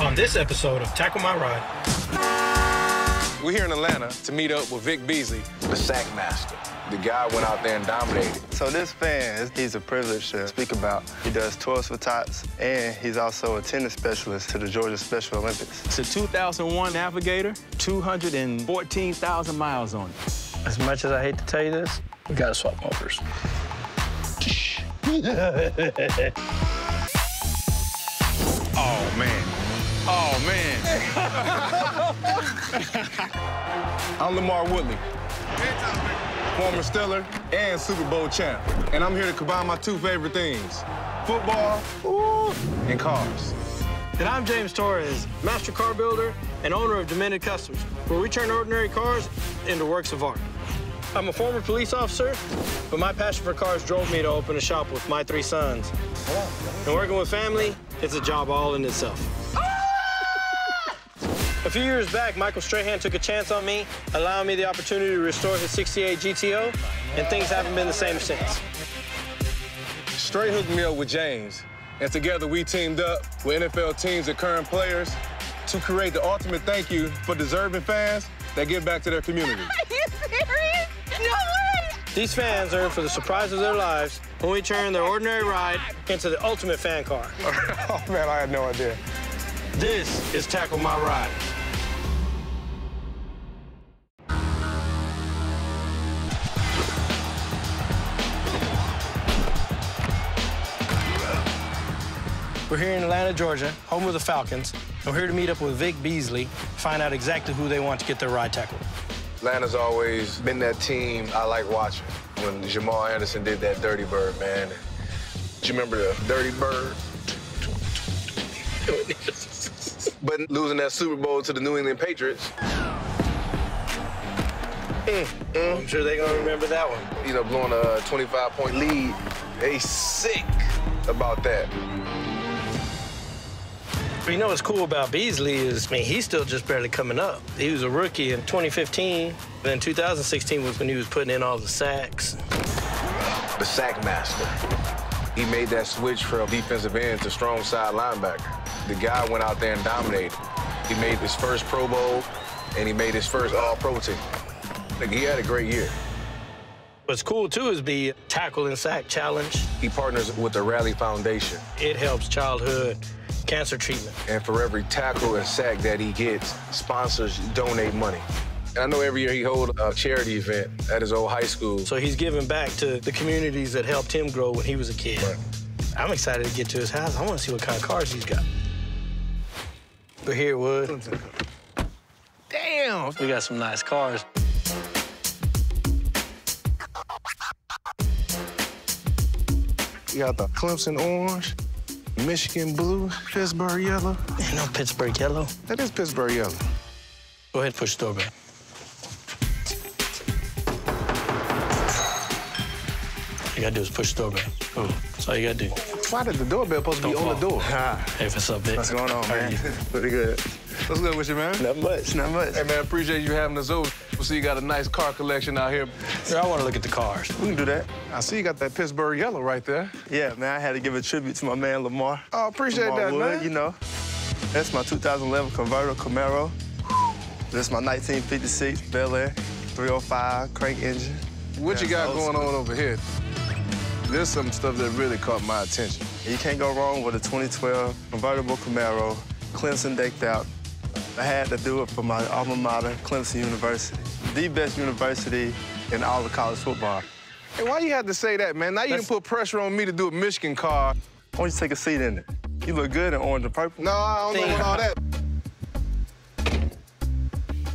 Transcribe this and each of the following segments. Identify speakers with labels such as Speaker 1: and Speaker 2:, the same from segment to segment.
Speaker 1: On this episode of Tackle My Ride.
Speaker 2: We're here in Atlanta to meet up with Vic Beasley, the sack master. The guy went out there and dominated.
Speaker 3: So this fan, he's a privilege to speak about. He does tours for Tots, and he's also a tennis specialist to the Georgia Special Olympics.
Speaker 4: It's a 2001 Navigator, 214,000 miles on it.
Speaker 1: As much as I hate to tell you this, we gotta swap motors.
Speaker 2: Oh, man. Oh, man. I'm Lamar Woodley, former Steeler and Super Bowl champ. And I'm here to combine my two favorite things, football and cars.
Speaker 1: And I'm James Torres, master car builder and owner of Demented Customs, where we turn ordinary cars into works of art. I'm a former police officer, but my passion for cars drove me to open a shop with my 3 sons. And working with family, it's a job all in itself. A few years back, Michael Strahan took a chance on me, allowing me the opportunity to restore his 68 GTO, and things haven't been the same since.
Speaker 2: Stray hooked me up with James, and together we teamed up with NFL teams and current players to create the ultimate thank you for deserving fans that give back to their community.
Speaker 5: Are you serious? No way!
Speaker 1: These fans earn for the surprise of their lives when we turn their ordinary ride into the ultimate fan car.
Speaker 2: Oh, man, I had no idea.
Speaker 1: This is Tackle My Ride. We're here in Atlanta, Georgia, home of the Falcons. And we're here to meet up with Vic Beasley, find out exactly who they want to get their ride tackled.
Speaker 2: Atlanta's always been that team I like watching. When Jamal Anderson did that Dirty Bird, man. Do you remember the Dirty Bird? But losing that Super Bowl to the New England Patriots.
Speaker 1: I'm sure they're gonna remember that one.
Speaker 2: You know, blowing a 25-point lead. They sick about that.
Speaker 1: But you know what's cool about Beasley is, I mean, he's still just barely coming up. He was a rookie in 2015. Then 2016 was when he was putting in all the sacks.
Speaker 2: The sack master. He made that switch from defensive end to strong side linebacker. The guy went out there and dominated. He made his first Pro Bowl, and he made his first All-Pro team. Like, he had a great year.
Speaker 1: What's cool, too, is the Tackle and Sack Challenge.
Speaker 2: He partners with the Rally Foundation.
Speaker 1: It helps childhood cancer treatment.
Speaker 2: And for every tackle and sack that he gets, sponsors donate money. And I know every year he holds a charity event at his old high school.
Speaker 1: So he's giving back to the communities that helped him grow when he was a kid.
Speaker 2: Right.
Speaker 1: I'm excited to get to his house. I want to see what kind of cars he's got. But here, Wood.
Speaker 2: Damn!
Speaker 1: We got some nice cars.
Speaker 2: You got the Clemson orange, Michigan blue, Pittsburgh yellow.
Speaker 1: Ain't no Pittsburgh yellow.
Speaker 2: That is Pittsburgh yellow.
Speaker 1: Go ahead and push the door back. All you gotta do is push the door back. Boom. That's all you gotta do.
Speaker 2: Why did the doorbell supposed to be on the door?
Speaker 1: Hey, what's up, Vic?
Speaker 3: What's going on, man? Pretty good.
Speaker 2: What's good with you, man?
Speaker 3: Not much, not much.
Speaker 2: Hey, man, appreciate you having us over. We see you got a nice car collection out here.
Speaker 1: Here, I want to look at the cars.
Speaker 3: We can do that.
Speaker 2: I see you got that Pittsburgh yellow right there.
Speaker 3: Yeah, man, I had to give a tribute to my man, Lamar.
Speaker 2: Oh, appreciate
Speaker 3: Lamar
Speaker 2: that,
Speaker 3: Wood,
Speaker 2: man.
Speaker 3: You know. That's my 2011 convertible Camaro. This is my 1956 Bel Air 305 crank engine.
Speaker 2: What you got going on over here? There's some stuff that really caught my attention.
Speaker 3: You can't go wrong with a 2012 convertible Camaro, Clemson decked out. I had to do it for my alma mater, Clemson University. The best university in all of college football.
Speaker 2: Hey, why you had to say that, man? Now you done put pressure on me to do a Michigan car.
Speaker 3: Why don't you take a seat in it? You look good in orange and purple.
Speaker 2: No, I don't know about all that.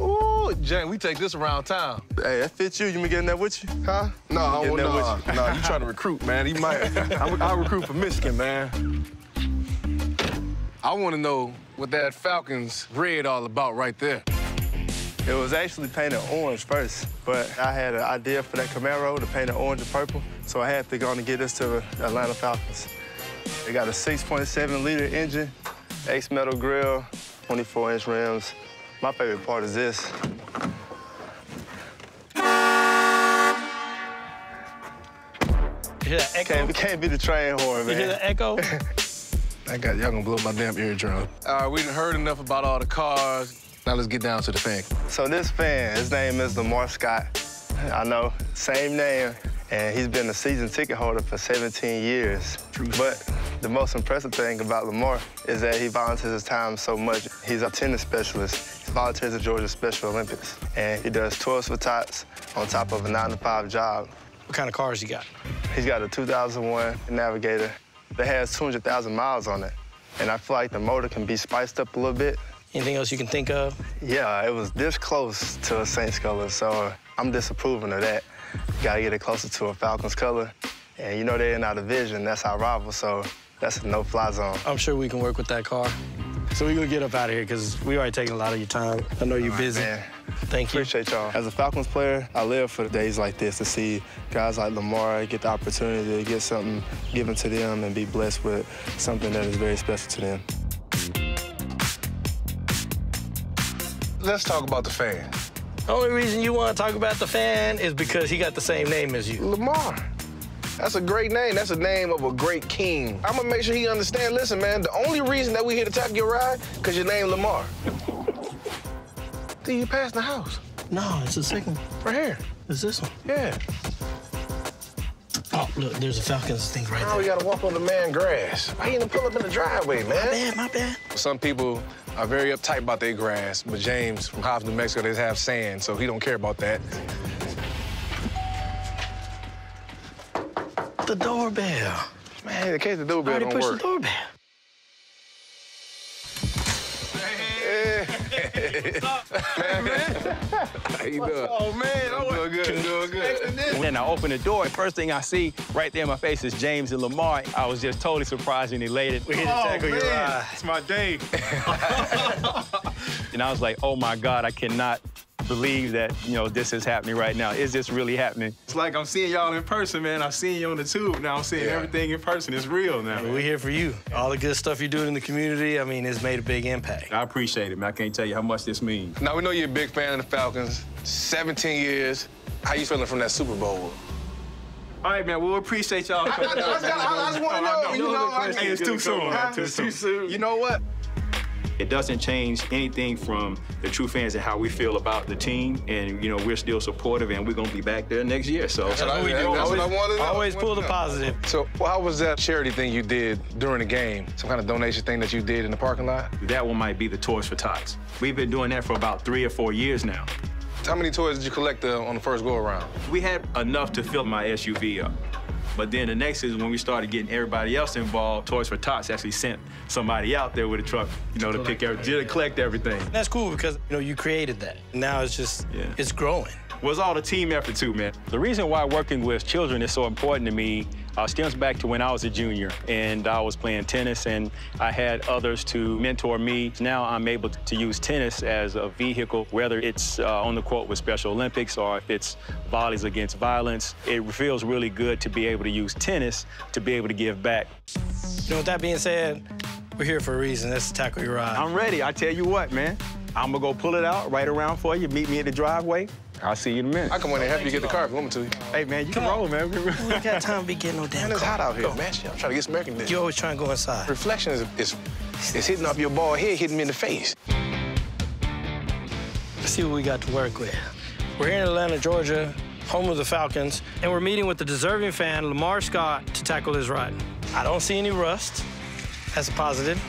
Speaker 2: Ooh, Jane, we take this around town.
Speaker 3: Hey, that fits you. You me getting that with you?
Speaker 2: Huh? No, I don't
Speaker 3: Getting
Speaker 2: want
Speaker 3: that
Speaker 2: no, you trying to recruit, man. You might. I'll recruit for Michigan, man. I want to know what that Falcons red all about right there.
Speaker 3: It was actually painted orange first, but I had an idea for that Camaro to paint it orange and purple, so I had to go and get this to the Atlanta Falcons. They got a 6.7-liter engine, X-metal grille, 24-inch rims. My favorite part is this.
Speaker 1: You hear that echo?
Speaker 3: Can't be the train horn, man.
Speaker 1: You hear that echo?
Speaker 2: Y'all gonna blow my damn eardrum. We done heard enough about all the cars. Now let's get down to the fan.
Speaker 3: So this fan, his name is Lamar Scott. I know, same name, and he's been a season ticket holder for 17 years.
Speaker 2: True.
Speaker 3: But the most impressive thing about Lamar is that he volunteers his time so much. He's a tennis specialist. He volunteers at Georgia Special Olympics, and he does tours for Tots on top of a 9-to-5 job.
Speaker 1: What kind of cars you got?
Speaker 3: He's got a 2001 Navigator that has 200,000 miles on it, and I feel like the motor can be spiced up a little bit.
Speaker 1: Anything else you can think of?
Speaker 3: Yeah, it was this close to a Saints color, so I'm disapproving of that. You gotta get it closer to a Falcons color, and you know they're in our division, that's our rival, so that's a no-fly zone.
Speaker 1: I'm sure we can work with that car. So we're gonna get up out of here because we already taking a lot of your time. I know you're busy.
Speaker 3: Man.
Speaker 1: Thank you.
Speaker 3: Appreciate y'all. As a Falcons player, I live for days like this to see guys like Lamar get the opportunity to get something given to them and be blessed with something that is very special to them.
Speaker 2: Let's talk about the fan.
Speaker 1: The only reason you want to talk about the fan is because he got the same name as you.
Speaker 2: Lamar. That's a great name. That's a name of a great king. I'm gonna make sure he understands. Listen, man, the only reason that we here to tackle your ride, because your name Lamar. Did you pass the house?
Speaker 1: No, it's the second.
Speaker 2: Right here.
Speaker 1: It's this one.
Speaker 2: Yeah.
Speaker 1: Oh, look, there's a Falcons thing right
Speaker 2: Now
Speaker 1: there.
Speaker 2: we gotta walk on the man grass. Why you didn't pull up in the driveway, man?
Speaker 1: My bad.
Speaker 2: Some people are very uptight about their grass, but James from Hobbs, New Mexico, they have sand, so he don't care about that.
Speaker 1: The doorbell.
Speaker 2: Man, in case the doorbell
Speaker 1: I already
Speaker 2: don't
Speaker 1: pushed
Speaker 2: work.
Speaker 1: the doorbell.
Speaker 2: How you doing?
Speaker 4: Oh, man.
Speaker 2: I'm doing good, doing good.
Speaker 4: When I opened the door, first thing I see right there in my face is James and Lamar. I was just totally surprised and elated.
Speaker 1: We're here to tackle your ride.
Speaker 4: It's my day. And I was like, oh, my God, I cannot believe that, you know, this is happening right now. Is this really happening? It's like I'm seeing y'all in person, man. I'm seeing you on the tube. Now I'm seeing everything in person. It's real now.
Speaker 1: We're here for you. All the good stuff you're doing in the community, I mean, it's made a big impact.
Speaker 4: I appreciate it, man. I can't tell you how much this means.
Speaker 2: Now, we know you're a big fan of the Falcons. 17 years. How you feeling from that Super Bowl?
Speaker 4: All right, man. We'll appreciate y'all.
Speaker 2: I just want to know. You know,
Speaker 4: Hey, it's too soon, man. Too soon. You know what? It doesn't change anything from the true fans and how we feel about the team. And, you know, we're still supportive, and we're going to be back there next year. So
Speaker 2: That's what I wanted to know.
Speaker 1: Always pull the positive.
Speaker 2: So, how was that charity thing you did during the game? Some kind of donation thing that you did in the parking lot?
Speaker 4: that one might be the Toys for Tots. We've been doing that for about 3 or 4 years now.
Speaker 2: How many toys did you collect on the first go-around?
Speaker 4: We had enough to fill my SUV up. But then the next is when we started getting everybody else involved. Toys for Tots actually sent somebody out there with a truck, you know, to collect everything.
Speaker 1: That's cool because, you know, you created that. Now it's just, it's growing.
Speaker 4: Was all the team effort too, man. The reason why working with children is so important to me stems back to when I was a junior and I was playing tennis and I had others to mentor me. Now I'm able to use tennis as a vehicle, whether it's on the court with Special Olympics or if it's volleys against violence. It feels really good to be able to use tennis to be able to give back.
Speaker 1: You know, with that being said, we're here for a reason. That's to tackle your ride.
Speaker 4: I'm ready. I tell you what, man. I'm gonna go pull it out right around for you. Meet me at the driveway. I'll see you in a minute.
Speaker 2: I come in and help you get the car if you want me to.
Speaker 4: Hey, man, you can roll, man.
Speaker 1: We ain't got time to be getting no damn
Speaker 2: Man, it's
Speaker 1: car.
Speaker 2: hot out here,
Speaker 1: Go.
Speaker 2: man. Shit, I'm trying to get some air conditioning.
Speaker 1: You always trying to go inside.
Speaker 2: Reflection is hitting off your bald head, hitting me in the face.
Speaker 1: Let's see what we got to work with. We're here in Atlanta, Georgia, home of the Falcons, and we're meeting with the deserving fan, Lamar Scott, to tackle his ride. I don't see any rust. That's a positive.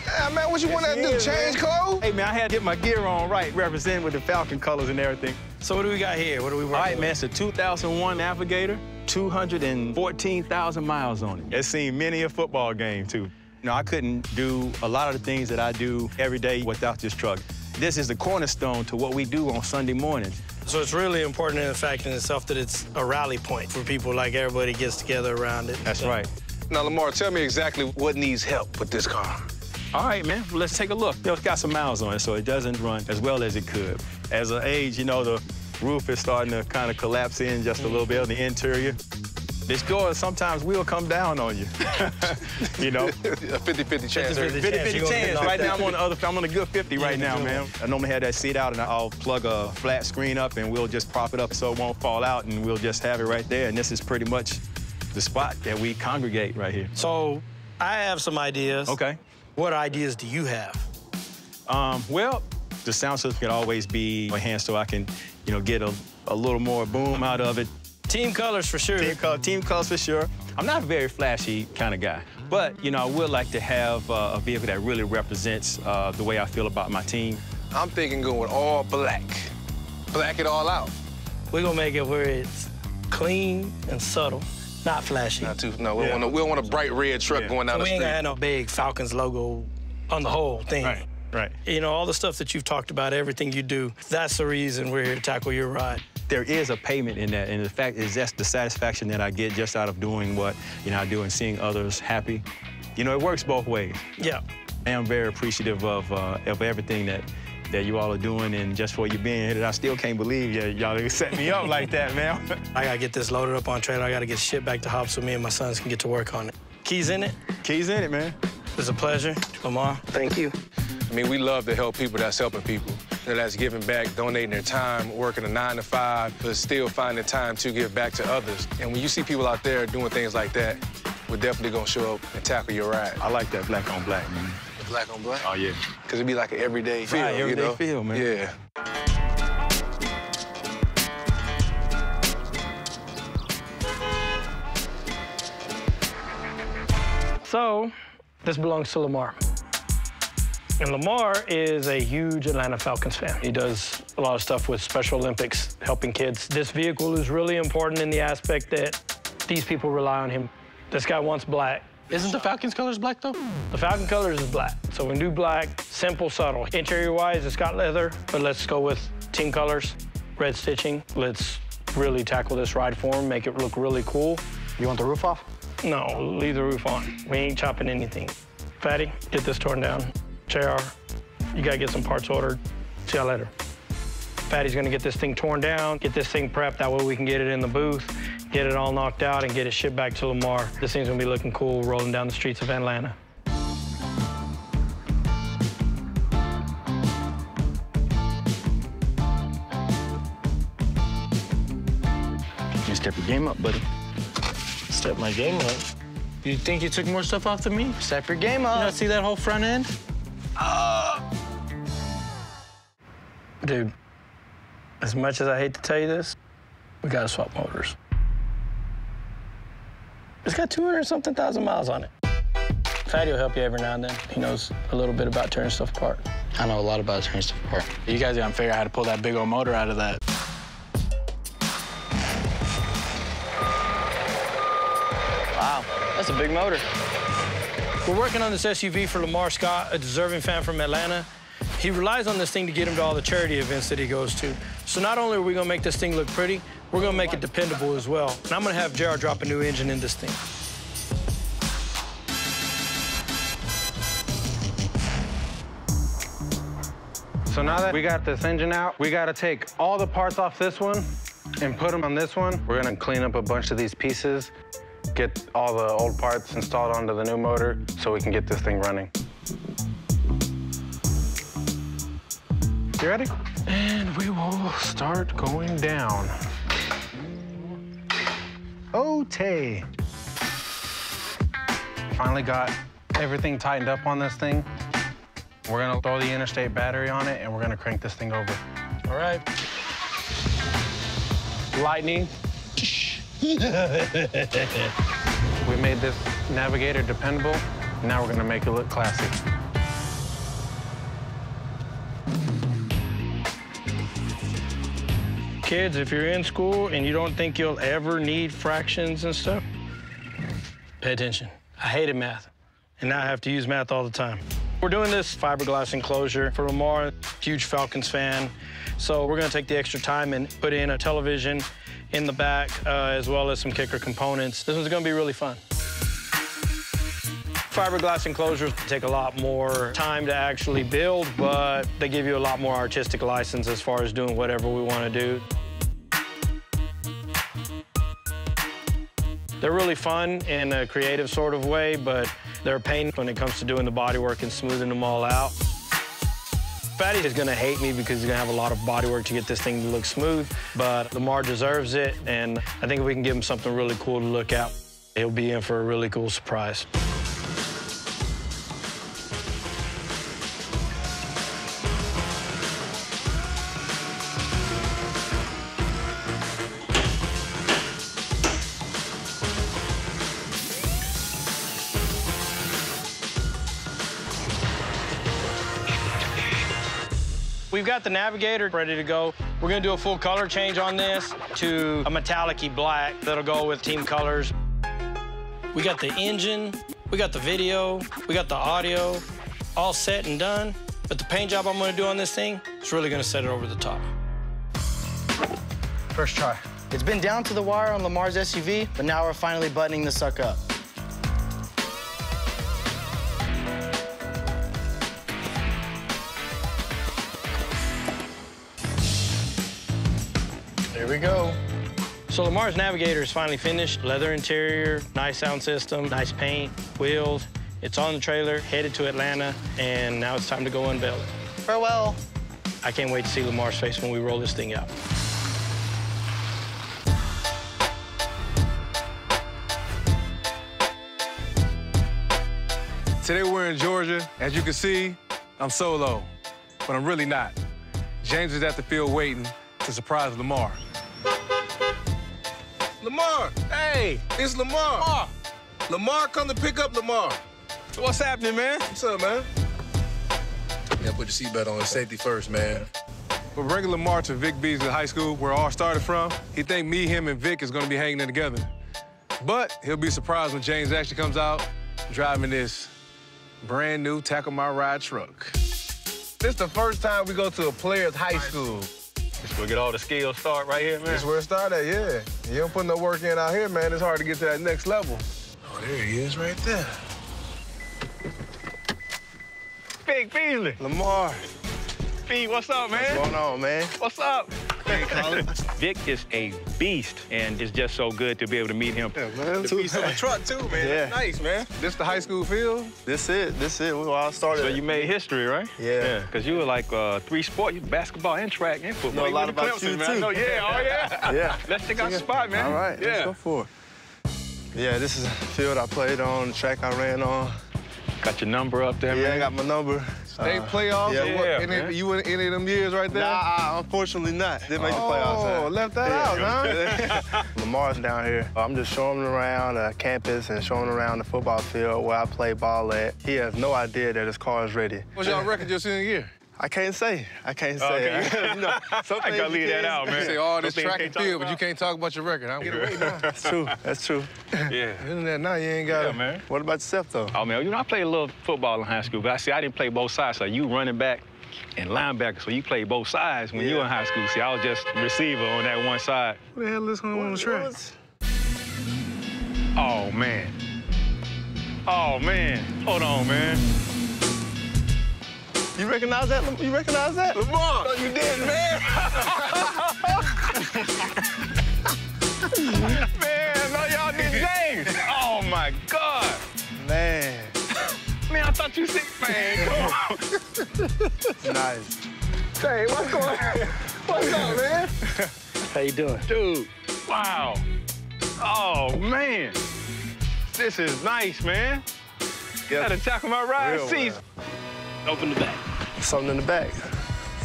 Speaker 2: Yeah, man, what you want to do? Change clothes?
Speaker 4: Hey, man, I had to get my gear on right, representing with the Falcon colors and everything.
Speaker 1: So what do we got here? What are we working
Speaker 4: All right,
Speaker 1: with?
Speaker 4: man, it's a 2001 Navigator, 214,000 miles on it. It's seen many a football game, too. You know, I couldn't do a lot of the things that I do every day without this truck. This is the cornerstone to what we do on Sunday mornings.
Speaker 1: So it's really important in the fact in itself that it's a rally point for people, like everybody gets together around it.
Speaker 4: That's right.
Speaker 2: Now, Lamar, tell me exactly what needs help with this car.
Speaker 4: All right, man, well, let's take a look. You know, it's got some miles on it, so it doesn't run as well as it could. As an age, you know, the roof is starting to kind of collapse in just a little bit on the interior. This door sometimes will come down on you, you know?
Speaker 2: A 50-50 chance.
Speaker 1: 50-50
Speaker 4: chance. Right now, I'm on a good 50 right now, man. I normally have that seat out, and I'll plug a flat screen up, and we'll just prop it up so it won't fall out, and we'll just have it right there. And this is pretty much the spot that we congregate right here.
Speaker 1: So I have some ideas.
Speaker 4: Okay.
Speaker 1: What ideas do you have?
Speaker 4: Well, the sound system can always be enhanced so I can, get a little more boom out of it.
Speaker 1: Team colors for sure.
Speaker 4: Team colors for sure. I'm not a very flashy kind of guy, but, I would like to have a vehicle that really represents the way I feel about my team.
Speaker 2: I'm thinking going all black. Black it all out.
Speaker 1: We're gonna make it where it's clean and subtle, not flashy.
Speaker 2: Not too, no, we don't want a bright red truck going down the
Speaker 1: We ain't
Speaker 2: street.
Speaker 1: gonna have no big Falcons logo on the whole thing.
Speaker 4: Right.
Speaker 1: All the stuff that you've talked about, everything you do, that's the reason we're here to tackle your ride.
Speaker 4: There is a payment in that, and the fact is that's the satisfaction that I get just out of doing what, I do and seeing others happy. It works both ways.
Speaker 1: Yeah.
Speaker 4: I am very appreciative of everything that you all are doing, and just for you being here, I still can't believe y'all set me up like that, man.
Speaker 1: I gotta get this loaded up on trailer. I gotta get shit back to Hop so me and my sons can get to work on it. Keys in it?
Speaker 4: Keys in it, man.
Speaker 1: It's a pleasure. Lamar, thank you.
Speaker 2: I mean, we love to help people that's helping people. That's giving back, donating their time, working a 9 to 5, but still finding time to give back to others. And when you see people out there doing things like that, we're definitely gonna show up and tackle your ride.
Speaker 4: I like that black on black, man.
Speaker 2: Black on black?
Speaker 4: Oh, yeah.
Speaker 2: Because it'd be like an everyday feel,
Speaker 4: Right, everyday feel, man.
Speaker 2: Yeah.
Speaker 1: So, this belongs to Lamar. And Lamar is a huge Atlanta Falcons fan. He does a lot of stuff with Special Olympics, helping kids. This vehicle is really important in the aspect that these people rely on him. This guy wants black.
Speaker 6: Isn't the Falcons colors black, though?
Speaker 1: The Falcon colors is black. So we do black, simple, subtle. Interior-wise, it's got leather, but let's go with team colors, red stitching. Let's really tackle this ride for him, make it look really cool.
Speaker 6: You want the roof off?
Speaker 1: No, leave the roof on. We ain't chopping anything. Fatty, get this torn down. JR, you gotta get some parts ordered. See y'all later. Fatty's gonna get this thing torn down, get this thing prepped, that way we can get it in the booth, get it all knocked out, and get it shipped back to Lamar. This thing's gonna be looking cool rolling down the streets of Atlanta.
Speaker 4: You step your game up, buddy.
Speaker 6: Step my game up. You think you took more stuff off than me? Step your game up. You not see that whole front end?
Speaker 1: Dude, as much as I hate to tell you this, we gotta swap motors. It's got 200-something thousand miles on it. Fatty will help you every now and then. He knows a little bit about tearing stuff apart.
Speaker 6: I know a lot about tearing stuff apart. You guys gotta figure out how to pull that big old motor out of that. Wow, that's a big motor.
Speaker 1: We're working on this SUV for Lamar Scott, a deserving fan from Atlanta. He relies on this thing to get him to all the charity events that he goes to. So not only are we gonna make this thing look pretty, we're gonna make it dependable as well. And I'm gonna have JR drop a new engine in this thing.
Speaker 7: So now that we got this engine out, we gotta take all the parts off this one and put them on this one. We're gonna clean up a bunch of these pieces, get all the old parts installed onto the new motor so we can get this thing running. You ready? And we will start going down. Okay. Finally got everything tightened up on this thing. We're gonna throw the interstate battery on it and we're gonna crank this thing over.
Speaker 1: All right.
Speaker 7: Lightning. We made this Navigator dependable. Now we're gonna make it look classy.
Speaker 1: Kids, if you're in school and you don't think you'll ever need fractions and stuff, pay attention. I hated math, and now I have to use math all the time. We're doing this fiberglass enclosure for Lamar, huge Falcons fan. So we're gonna take the extra time and put in a television in the back, as well as some kicker components. This one's gonna be really fun. Fiberglass enclosures take a lot more time to actually build, but they give you a lot more artistic license as far as doing whatever we wanna do. They're really fun in a creative sort of way, but they're a pain when it comes to doing the bodywork and smoothing them all out. Fatty is gonna hate me because he's gonna have a lot of bodywork to get this thing to look smooth, but Lamar deserves it, and I think if we can give him something really cool to look at, he'll be in for a really cool surprise. We've got the Navigator ready to go. We're gonna do a full color change on this to a metallic-y black that'll go with team colors. We got the engine, we got the video, we got the audio, all set and done. But the paint job I'm gonna do on this thing is really gonna set it over the top.
Speaker 6: First try. It's been down to the wire on Lamar's SUV, but now we're finally buttoning the sucker up. There we go.
Speaker 1: So Lamar's Navigator is finally finished. Leather interior, nice sound system, nice paint, wheels. It's on the trailer, headed to Atlanta, and now it's time to go unveil it.
Speaker 6: Farewell.
Speaker 1: I can't wait to see Lamar's face when we roll this thing out.
Speaker 2: Today we're in Georgia. As you can see, I'm solo, but I'm really not. James is at the field waiting to surprise Lamar.
Speaker 8: Lamar, hey, it's Lamar. Lamar, come to pick up Lamar.
Speaker 2: What's happening, man?
Speaker 8: What's up, man? Yeah, put your seatbelt on. Safety first, man.
Speaker 2: We're bringing Lamar to Vic Beasley High School, where it all started from. He think me, him, and Vic is gonna be hanging in together. But he'll be surprised when James actually comes out driving this brand new Tackle My Ride truck.
Speaker 8: This is the first time we go to a player's high school.
Speaker 4: This where we get all the skills start right here, man.
Speaker 8: That's where it started, yeah. You don't put no work in out here, man. It's hard to get to that next level. Oh, there he is right there.
Speaker 4: Vic Beasley.
Speaker 3: Lamar,
Speaker 4: B, what's up, man?
Speaker 3: what's going on, man?
Speaker 4: What's up? Hey, Colin. Vic is a beast, and it's just so good to be able to meet him.
Speaker 3: Yeah, man.
Speaker 8: The piece of the truck, too, man.
Speaker 3: Yeah.
Speaker 8: Nice, man.
Speaker 2: This the high school field?
Speaker 3: This it. We all started.
Speaker 4: So you made history, right?
Speaker 3: Yeah.
Speaker 4: Because you were like 3 sports, basketball and track and football.
Speaker 3: Know a lot
Speaker 4: You went to
Speaker 3: about you,
Speaker 4: Clemson, man.
Speaker 3: too.
Speaker 4: I know, yeah, oh, yeah.
Speaker 3: Yeah.
Speaker 4: Let's check out the spot, man.
Speaker 3: All right, let's go for it. Yeah, this is a field I played on, the track I ran on.
Speaker 4: Got your number up there,
Speaker 3: Yeah,
Speaker 4: man.
Speaker 3: I got my number.
Speaker 2: State playoffs?
Speaker 3: yeah,
Speaker 2: What,
Speaker 4: man.
Speaker 2: you in any of them years right there?
Speaker 3: Nah, unfortunately not. Didn't make the playoffs.
Speaker 2: Oh, left that out, huh?
Speaker 3: Lamar's down here. I'm just showing him around the campus and showing him around the football field where I play ball at. He has no idea that his car is ready.
Speaker 2: What's y'all record your senior year?
Speaker 3: I can't say.
Speaker 4: Okay.
Speaker 3: No,
Speaker 4: I gotta leave that out, man.
Speaker 2: You say all this
Speaker 4: Some things
Speaker 2: track and
Speaker 4: can't talk
Speaker 2: field, but
Speaker 4: about.
Speaker 2: you can't talk about your record. I'm getting away now.
Speaker 3: That's true. That's true.
Speaker 4: Yeah.
Speaker 2: Isn't that now? You ain't got
Speaker 4: Yeah, man.
Speaker 3: What about yourself, though?
Speaker 4: Oh, man, you know, I played a little football in high school, but I didn't play both sides. So you running back and linebacker, so you played both sides when you were in high school. See, I was just receiver on that one side.
Speaker 2: What the hell is going on the track?
Speaker 4: Oh, man. Oh, man. Hold on, man.
Speaker 3: You recognize that? You recognize that?
Speaker 8: Lamar!
Speaker 3: No, you didn't, man.
Speaker 4: Man, no, y'all did James. Oh, my God.
Speaker 3: Man.
Speaker 4: Man, I thought you sick, man. Come on.
Speaker 3: Nice.
Speaker 4: Hey, what's going on? What's up, man?
Speaker 6: How you doing?
Speaker 4: Dude, wow. Oh, man. This is nice, man.
Speaker 3: Yep.
Speaker 4: Gotta tackle my ride
Speaker 3: Real
Speaker 4: seats. Open the back.
Speaker 3: Something in the back.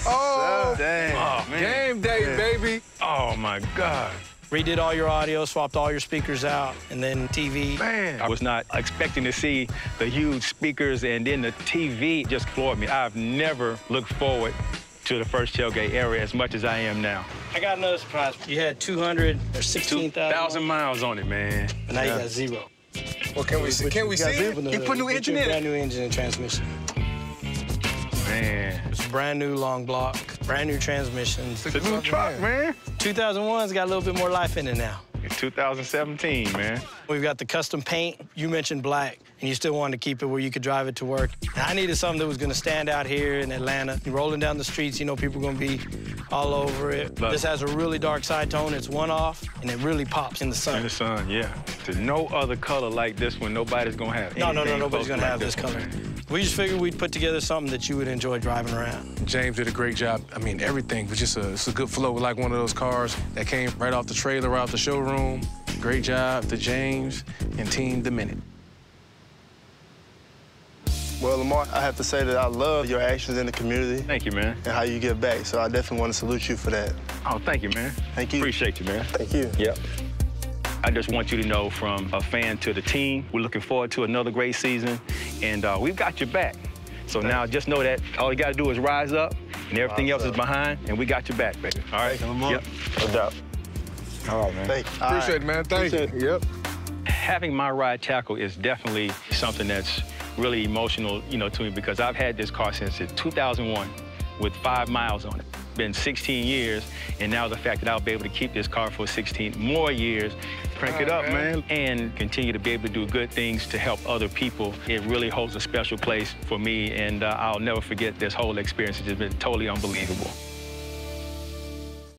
Speaker 2: Oh,
Speaker 3: Dang.
Speaker 4: Oh, man.
Speaker 2: game day, baby.
Speaker 4: Oh, my God.
Speaker 1: Redid all your audio, swapped all your speakers out, and then TV.
Speaker 4: Man, I was not expecting to see the huge speakers, and then the TV just floored me. I've never looked forward to the first tailgate area as much as I am now.
Speaker 1: I got another surprise. You had 216,000
Speaker 4: 2,000 miles on it, man.
Speaker 1: and now you got 0.
Speaker 8: Well, can we see? Can we see it?
Speaker 1: You
Speaker 8: put new engine in it.
Speaker 1: Brand new engine and transmission.
Speaker 4: Man.
Speaker 1: It's a brand new long block, brand new transmissions.
Speaker 4: It's a new truck, man.
Speaker 1: 2001's got a little bit more life in it now.
Speaker 4: It's 2017, man.
Speaker 1: We've got the custom paint. You mentioned black, and you still wanted to keep it where you could drive it to work. I needed something that was going to stand out here in Atlanta. You're rolling down the streets, you know people are going to be all over it.
Speaker 4: Love
Speaker 1: This
Speaker 4: it.
Speaker 1: has a really dark side tone. It's one off, and it really pops in the sun.
Speaker 4: In the sun, yeah. There's no other color like this one. Nobody's gonna have
Speaker 1: No,
Speaker 4: anything
Speaker 1: nobody's
Speaker 4: close
Speaker 1: going to
Speaker 4: like
Speaker 1: have this color.
Speaker 4: one.
Speaker 1: We just figured we'd put together something that you would enjoy driving around.
Speaker 2: James did a great job. I mean, everything was just it's a good flow. Like one of those cars that came right off the trailer, right off the showroom. Great job to James and Team The Minute.
Speaker 3: Well, Lamar, I have to say that I love your actions in the community
Speaker 4: Thank you, man.
Speaker 3: and how you give back. So I definitely want to salute you for that.
Speaker 4: Oh, thank you, man.
Speaker 3: Thank you.
Speaker 4: Appreciate you, man.
Speaker 3: Thank you.
Speaker 4: Yep. I just want you to know, from a fan to the team, we're looking forward to another great season, and we've got your back. So now just know that all you got to do is rise up And everything else is behind, and we got your back, baby. All right? Yep. No doubt.
Speaker 6: All right, man.
Speaker 8: Thank you. Appreciate it, man. Thank you. Yep.
Speaker 4: Having my ride tackle is definitely something that's really emotional, to me, because I've had this car since 2001 with 5 miles on it. Been 16 years, and now the fact that I'll be able to keep this car for 16 more years, crank it up, man, and continue to be able to do good things to help other people, it really holds a special place for me, and I'll never forget this whole experience. It's just been totally unbelievable.